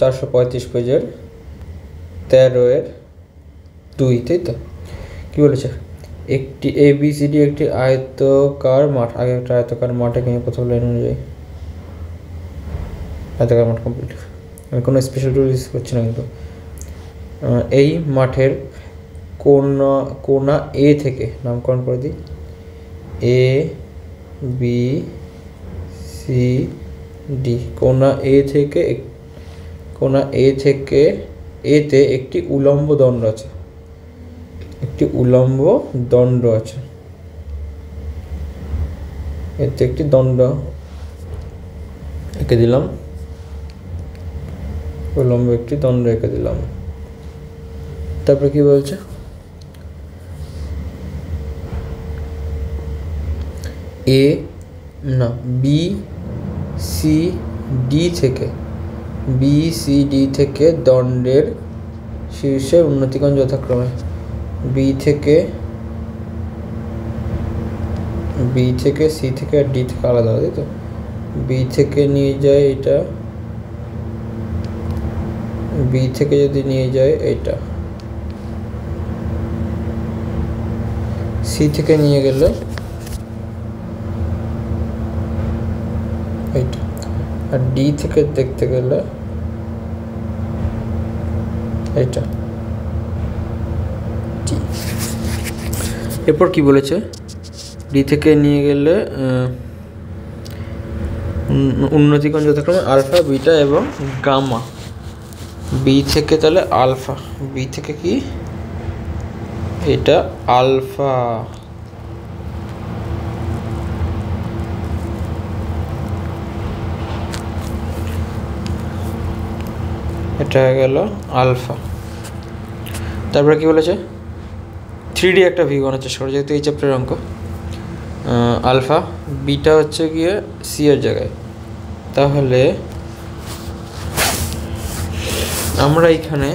435 পেজের 13-2, তাই তো? কী বলেছে? একটি ABCD একটি আয়তকার মাঠ, আগে একটা আয়তকার মাঠে কিনে প্রথম লাইন অনুযায়ী আয়তকার মাঠ কমপ্লিট। আমি কোনো স্পেশাল টুল ইউজ করছি না কিন্তু। এই মাঠের কোনা এ থেকে নামকরণ করে দিই, ABCD। কোনা এ থেকে এতে একটি উলম্ব দণ্ড আছে, একটি উলম্ব দণ্ড আছে, এতে একটি দণ্ড এঁকে দিলাম, উলম্ব একটি দণ্ড এঁকে দিলাম। তারপরে কি বলছে? BCD থেকে দণ্ডের শীর্ষের উন্নতিকোণ যথাক্রমে B থেকে C থেকে আর D থেকে আলাদা, তাই তো? B থেকে নিয়ে যায় এটা, B থেকে যদি নিয়ে যায় এটা, C থেকে নিয়ে গেলে এইটা, আর D থেকে দেখতে গেলে এইটা। এরপর কি বলেছে? D থেকে নিয়ে গেলে উন্নতিকোণ যথাক্রমে আলফা, বিটা এবং গামা। B থেকে তাহলে আলফা, B থেকে কি এটা আলফা, এটা হয়ে গেল আলফা। তারপরে কি বলেছে? 3D একটা ভিউ বানার চেষ্টা করে, যেহেতু এই চ্যাপ্টারের অঙ্ক। আলফা, বিটা হচ্ছে গিয়ে সি এর জায়গায়, তাহলে আমরা এখানে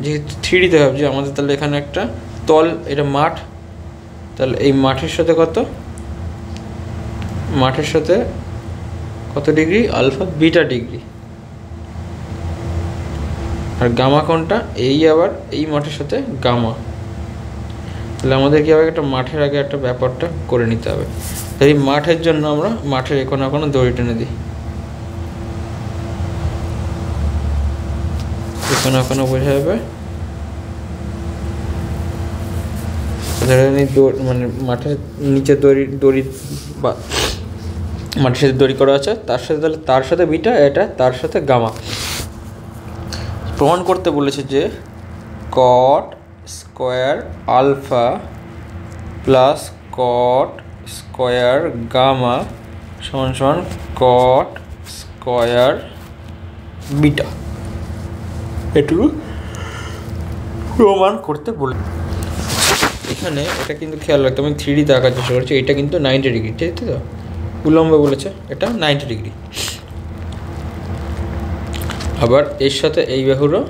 যেহেতু 3Dতে ভাবছি আমাদের, তাহলে এখানে একটা তল, এটা মাঠ, তাহলে এই মাঠের সাথে কত ডিগ্রি? Alpha beta degree. আর গামা কোনটা? এই আবার এই মাঠের সাথে গামা। তাহলে আমাদের কি হবে? একটা মাঠের আগে একটা ব্যাপারটা করে নিতে হবে। এই মাঠের জন্য আমরা মাঠের এখনো দড়ি টেনে দিই, এখনো বোঝা যাবে। মানে মাঠের নিচে দড়ি বা মাঠের সাথে দড়ি করা আছে, তার সাথে বিটা, এটা তার সাথে গামা। প্রমাণ করতে বলেছে যে cot square alpha plus cot square gamma সমান কট স্কোয়ার বিটা, এটুকু প্রমাণ করতে বলে। এখানে এটা কিন্তু খেয়াল রাখতে, আমি 3Dতে আঁকার চেষ্টা করছি। এটা কিন্তু 90 ডিগ্রি, ঠিক আছে? তো উলম্ব বলেছে, এটা 90 ডিগ্রি। আবার এর সাথে এই বাহুরও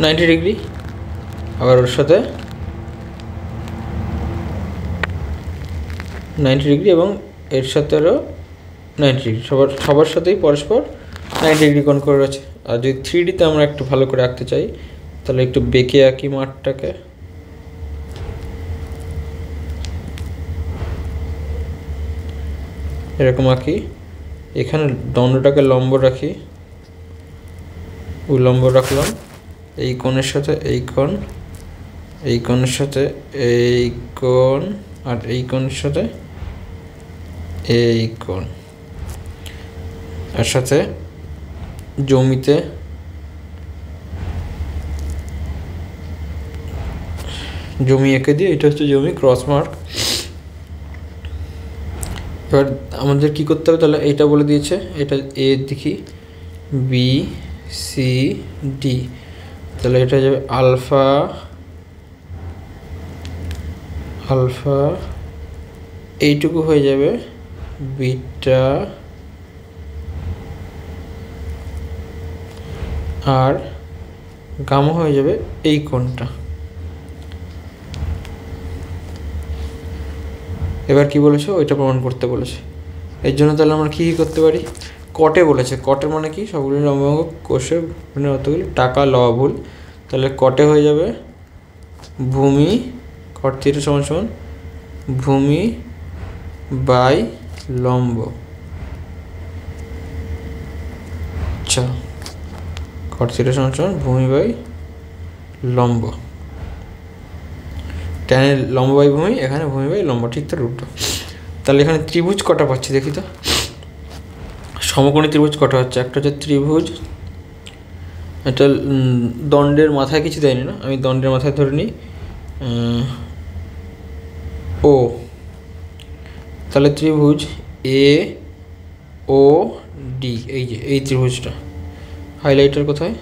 90 ডিগ্রি, আবার ওর সাথে 90 ডিগ্রি, এবং এর সাথে আরও 90 ডিগ্রি। সবার সাথেই পরস্পর 90 ডিগ্রি কোণ করে রয়েছে। আর যদি 3Dতে আমরা একটু ভালো করে আঁকতে চাই, তাহলে একটু বেঁকে আঁকি মাঠটাকে। এরকম আঁকি, এখানে দণ্ডটাকে লম্ব রাখি, উলম্ব রাখলাম, এই কোণের সাথে এই কোণ, এই কোণের সাথে এই কোণ, আর এই কোণের সাথে এই কোণ, এর সাথে জমিতে জমি এঁকে দিয়ে, এটা হচ্ছে জমি, ক্রস মার্ক। এবার আমাদের কি করতে হবে? তাহলে এইটা বলে দিয়েছে, এটা এ দেখি, BCD, তাহলে এটা যাবে আলফা এইটুকু হয়ে যাবে বিটা, আর গামা হয়ে যাবে এই কোণটা। এবার কি বলেছে? ওইটা প্রমাণ করতে বলেছে। এর জন্য তাহলে আমরা কী করতে পারি? কটে বলেছে, কটের মানে কি, সবগুলি লম্বাঙ্গ কোষে অতগুলি টাকা লওয়া ভুল, তাহলে কটে হয়ে যাবে ভূমি, কট থিটা সমান সমান ভূমি বাই লম্ব। আচ্ছা, কট থিটা সমান সমান ভূমি বাই লম্ব, ট্যানের লম্ব বাই ভূমি, এখানে ভূমি বাই লম্ব, ঠিক তার উল্টো। তাহলে এখানে ত্রিভুজ কটা পাচ্ছি দেখি তো, সমকোণী ত্রিভুজ কটা হচ্ছে, একটা হচ্ছে ত্রিভুজ, এটা দণ্ডের মাথায় কিছু দেয়নি না, আমি দণ্ডের মাথায় ধরে নিই ও, তাহলে ত্রিভুজ এ ও ডি, এই যে এই ত্রিভুজটা, হাইলাইটার কোথায়,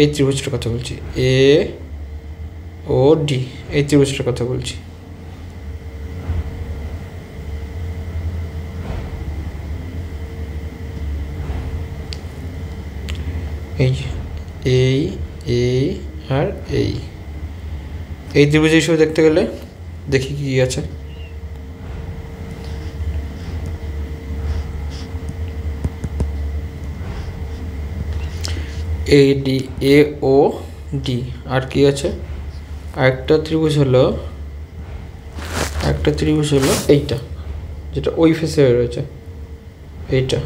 এই ত্রিভুজটার কথা বলছি, এ ও ডি, এই ত্রিভুজটার কথা বলছি। এই এই আর এই ত্রিভুজ হিসেবে দেখতে গেলে দেখি কি আছে, A D, A O D, আর কি আছে, একটা ত্রিভুজ হলো এইটা, যেটা ওই ফেসে রয়েছে, এইটা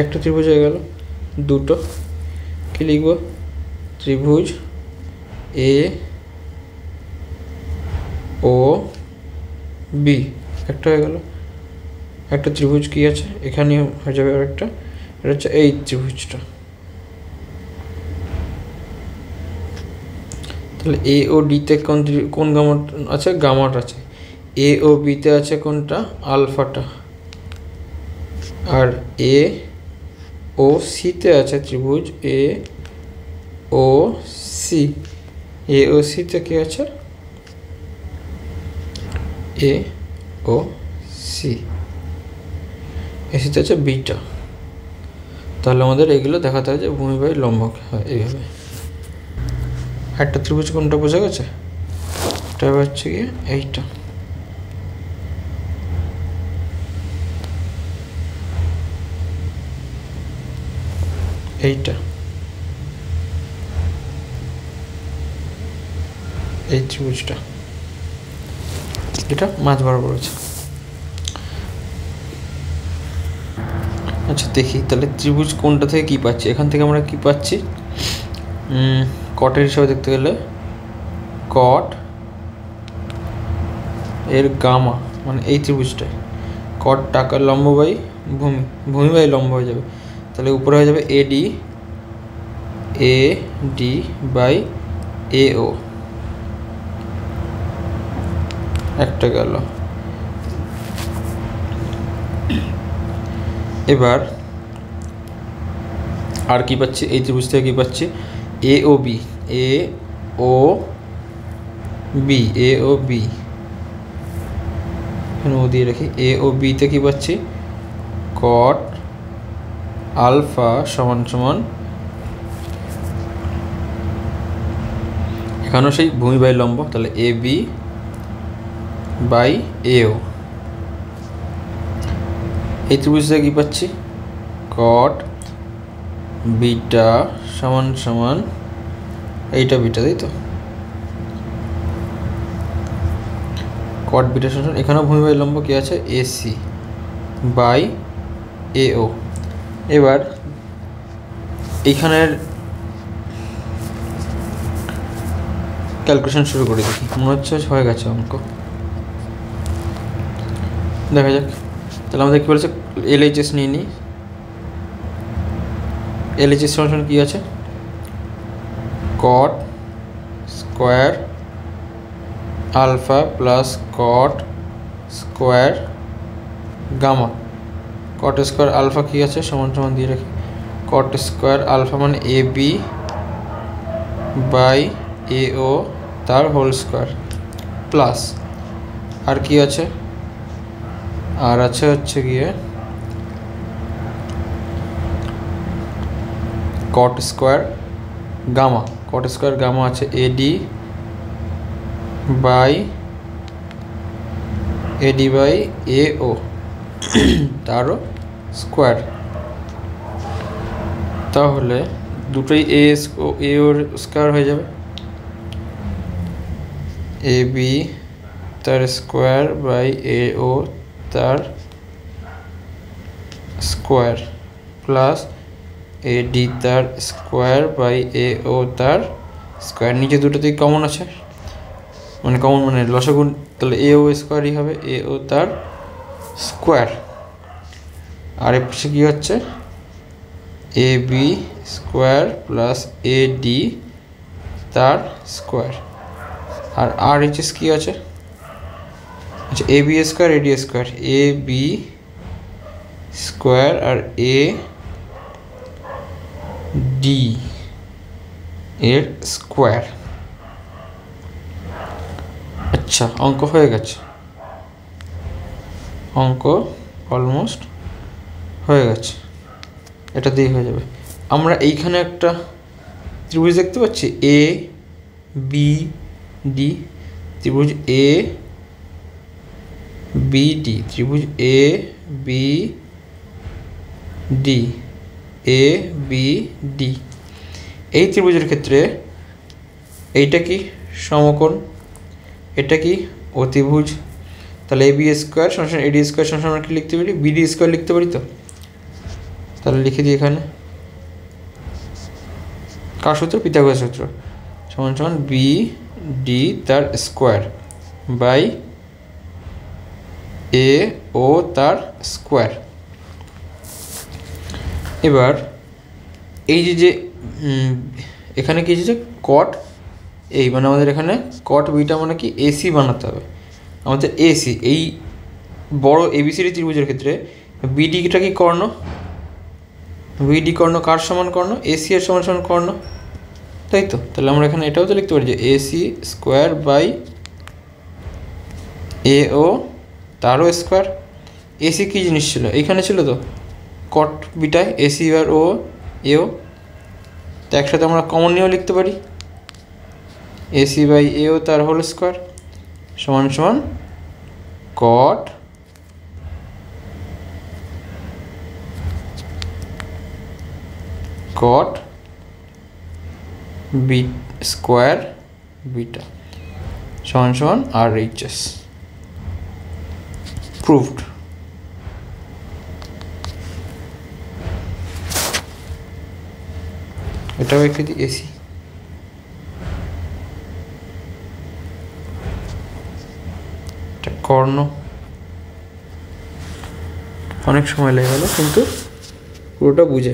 একটা ত্রিভুজ হয়ে গেল। দুটো কি লিখব, ত্রিভুজ এ ও বি একটা হয়ে গেল। একটা ত্রিভুজ কি আছে এখানে হয়ে যাবে, আর একটা, এটা হচ্ছে এই ত্রিভুজটা। তাহলে এ ও ডিতে কোন গামা আছে, গামাট আছে। এ ও বিতে আছে কোনটা, আলফাটা। আর এ ও সিতে আছে ত্রিভুজ এ ও সি, এ ও সিতে কি আছে, এ ও সি, এসিতে আছে বিটা। তাহলে আমাদের এগুলো দেখাতে হয় যে ভূমি বাই লম্ব হয় এইভাবে। একটা ত্রিভুজ কোনটা বোঝা গেছে, এটা হচ্ছে গিয়ে এইটা, এইটা, এই ত্রিভুজটা, এটা মাঝ বরাবর আছে। আচ্ছা দেখি তাহলে ত্রিভুজ কোনটা থেকে কি পাচ্ছি, এখান থেকে আমরা কি পাচ্ছি, কটের হিসাবে দেখতে গেলে কট এর গামা, মানে এই ত্রিভুজটায় কট টাকা লম্ব বাই ভূমি বাই লম্ব হয়ে যাবে। তাহলে উপরে হয়ে যাবে এ ডি বাই এ ও, একটা গেল। এবার আর কি পাচ্ছি, এই ত্রিভুজ থেকে কি পাচ্ছি, এ ও বি, এ ও বি, এ ও বি, এখানে ও দিয়ে রাখি। এ ও বিতে কি পাচ্ছি, কট আলফা সমান সমান, এখানেও সেই ভূমি বাই লম্ব, তাহলে এ বি বাই এ ও। এই ত্রিভুজ থেকে কি পাচ্ছি, কট বিটা সমান সমান এইটা বিটা, তাই তো, কট বিটা সমান, এখানেও ভূমি বাই লম্ব কি আছে, এসি বাই এ ও। এবার এইখানের ক্যালকুলেশন শুরু করে দেখি, মনে হচ্ছে হয়ে গেছে অঙ্ক, দেখা যাক। তাহলে আমাদের কী বলেছে, এলএইচএস নিয়ে নিই। এলএইচএস সমান কী আছে, cot square alpha plus cot square gamma. Cot square alpha কী আছে, সমান সমান দিয়ে রাখি, কট স্কোয়ার আলফা মানে এ বি বাই এ ও তার হোল স্কোয়ার, প্লাস আর কি আছে, আর আছে হচ্ছে গিয়ে cot square gamma. Cot square gamma আছে এডি বাই এডি বাই এ ও তারও স্কোয়ার। তাহলে দুটোই এ ওর স্কোয়ার হয়ে যাবে, এ বি তার স্কোয়ার বাই এ ও তার স্কোয়ার প্লাস এ ডি তার স্কোয়ার বাই এ ও তার স্কোয়ার। নিচে দুটোতেই কমন আছে, মানে কমন মানে লসাগু, তাহলে এ ও স্কোয়ারই হবে, এ ও তার স্কোয়ার। আর এর পাশে কী হচ্ছে, A B square plus A D তার স্কোয়ার। আর আর এইচএস কী আছে, আচ্ছা A B square A D square, A B square আর এ ডি এর স্কোয়ার। আচ্ছা অঙ্ক হয়ে গেছে, অঙ্ক অলমোস্ট হয়ে গেছে, এটা দিয়ে হয়ে যাবে। আমরা এইখানে একটা ত্রিভুজ দেখতে পাচ্ছি এ বি ডি, ত্রিভুজ এ বি ডি, ত্রিভুজ A B D, A B D. এই ত্রিভুজের ক্ষেত্রে এইটা কি সমকোণ, এটা কি অতিভুজ, তাহলে এ বি স্কোয়ার সমান এডি স্কোয়ার সমান আমরা কি লিখতে পারি, বিডি স্কোয়ার লিখতে পারি। তো তাহলে লিখে দিই এখানে কার সূত্র, পিথাগোরাস সূত্র, সমান সমান বি ডি তার স্কোয়ার বাই এ ও তার স্কোয়ার। এবার এই যে এখানে কি হচ্ছে কট এই, মানে আমাদের এখানে কট বিটা মানে কি এসি বানাতে হবে আমাদের, এসি এই বড় এবিসিডি ত্রিভুজের ক্ষেত্রে বিডিটা কি কর্ণ, বিডি কর্ণ কার সমান কর্ণ, এসি এর সমান সমান কর্ণ, তাই তো। তাহলে আমরা এখানে এটাও তো লিখতে পারি যে এসি স্কোয়ার বাই এ ও তারও স্কোয়ার। এসি কী জিনিস ছিল, এইখানে ছিল তো কট বিটায় এসি আর ও এও, তো একসাথে আমরা কমন নিয়েও লিখতে পারি, এসি বাই এও তার হোল স্কোয়ার সমান সমান কট কট বি স্কোয়ার বিটা সমান সমান আর এইচএস। প্রুভড। এটাও একটি এসি, এটা কর্ণ। অনেক সময় লেগে গেল কিন্তু পুরোটা বুঝে